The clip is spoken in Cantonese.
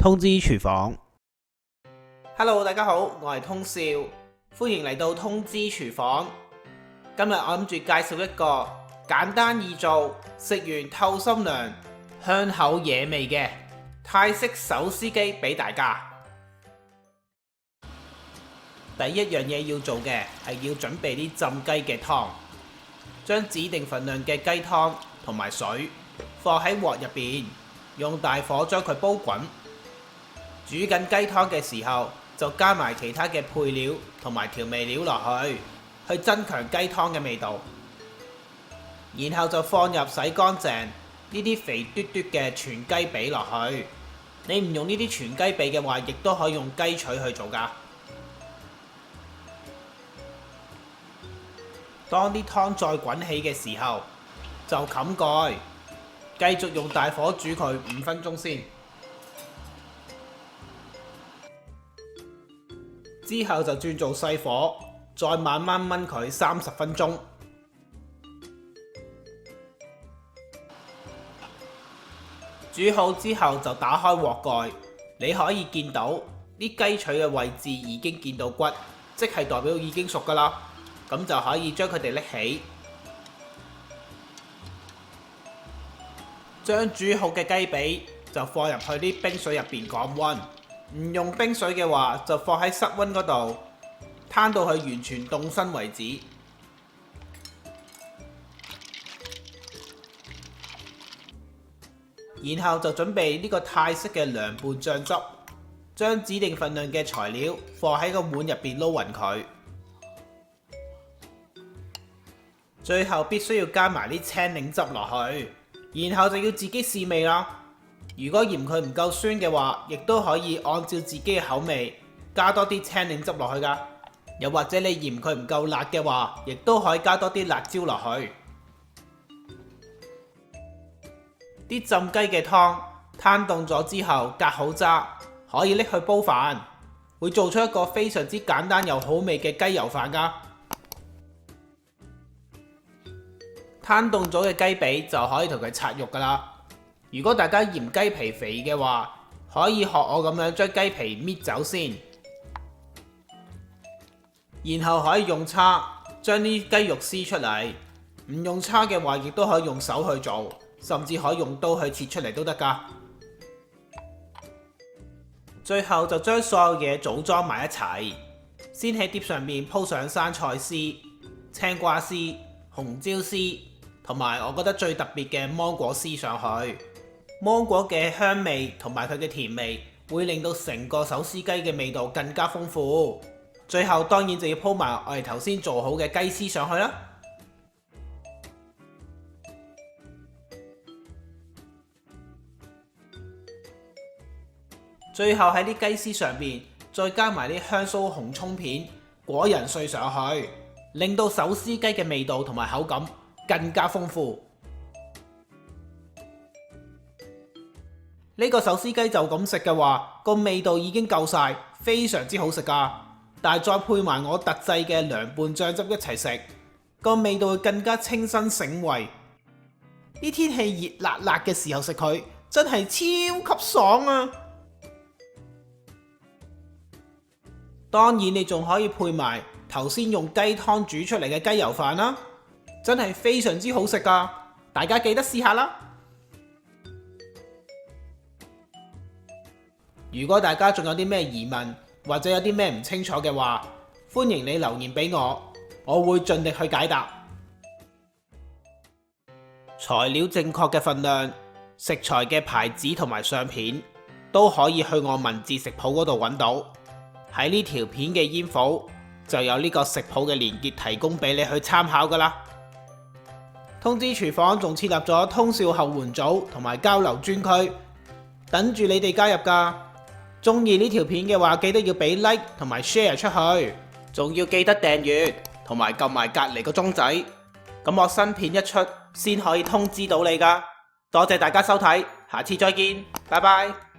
通知廚房。Hello， 大家好，我係通少，歡迎嚟到通知廚房。今日我諗住介紹一個簡單易做、食完透心涼、香口惹味嘅泰式手撕雞俾大家。第一樣嘢要做嘅係要準備啲浸雞嘅湯，將指定份量嘅雞湯同埋水放喺鑊入邊，用大火將佢煲滾。煮緊雞湯嘅時候，就加埋其他嘅配料同埋調味料落去，去增強雞湯嘅味道。然後就放入洗乾淨呢啲肥嘟嘟嘅全雞髀落去。你唔用呢啲全雞髀嘅話，亦都可以用雞腿去做㗎。當啲湯再滾起嘅時候，就冚蓋，繼續用大火煮佢5分鐘先。之後就轉做細火，再慢慢燜佢30分鐘。煮好之後就打開鑊蓋，你可以見到啲雞腿嘅位置已經見到骨，即係代表已經熟㗎啦。咁就可以將佢哋拎起，將煮好嘅雞髀就放入去啲冰水入邊降溫。唔用冰水嘅話，就放喺室溫嗰度，攤到佢完全凍身為止。然後就準備呢個泰式嘅涼拌醬汁，將指定份量嘅材料放喺個碗入邊撈勻佢。最後必須要加埋啲青檸汁落去，然後就要自己試味啦。如果嫌佢唔夠酸嘅話，亦都可以按照自己嘅口味加多啲青檸汁落去㗎。又或者你嫌佢唔夠辣嘅話，亦都可以加多啲辣椒落去。啲浸雞嘅湯攤凍咗之後，隔好渣，可以拎去煲飯，會做出一個非常之簡單又好味嘅雞油飯㗎。攤凍咗嘅雞髀就可以同佢拆肉㗎啦。如果大家嫌雞皮肥嘅話，可以學我咁樣將雞皮搣走先，然後可以用叉將啲雞肉撕出嚟。唔用叉嘅話，亦都可以用手去做，甚至可以用刀去切出嚟都得㗎。最後就將所有嘢組裝埋一齊，先喺碟上面鋪上生菜絲、青瓜絲、紅椒絲，同埋我覺得最特別嘅芒果絲上去。芒果嘅香味同埋佢嘅甜味會令到成個手撕雞嘅味道更加豐富。最後當然就要鋪埋我哋頭先做好嘅雞絲上去啦。最後喺啲雞絲上面再加埋啲香酥紅葱片、果仁碎上去，令到手撕雞嘅味道同埋口感更加豐富。呢個手撕雞就咁食嘅話，個味道已經夠晒，非常之好食㗎。但係再配埋我特製嘅涼拌醬汁一齊食，個味道會更加清新醒胃。啲天氣熱辣辣嘅時候食佢，真係超級爽啊！當然你仲可以配埋頭先用雞湯煮出嚟嘅雞油飯啦，真係非常之好食㗎。大家記得試下啦！如果大家仲有啲咩疑問或者有啲咩唔清楚嘅話，歡迎你留言俾我，我會盡力去解答。材料正確嘅份量、食材嘅牌子同埋相片都可以去我文字食譜嗰度揾到。喺呢條片嘅煙簿就有呢個食譜嘅連結提供俾你去參考㗎啦。通知廚房仲設立咗通少後援組同埋交流專區，等住你哋加入㗎。鍾意呢條片嘅話，記得要俾 like 同埋 share 出去，仲要記得訂閱同埋撳埋隔離個鐘仔，咁我新片一出先可以通知到你㗎。多謝大家收睇，下次再見，拜拜。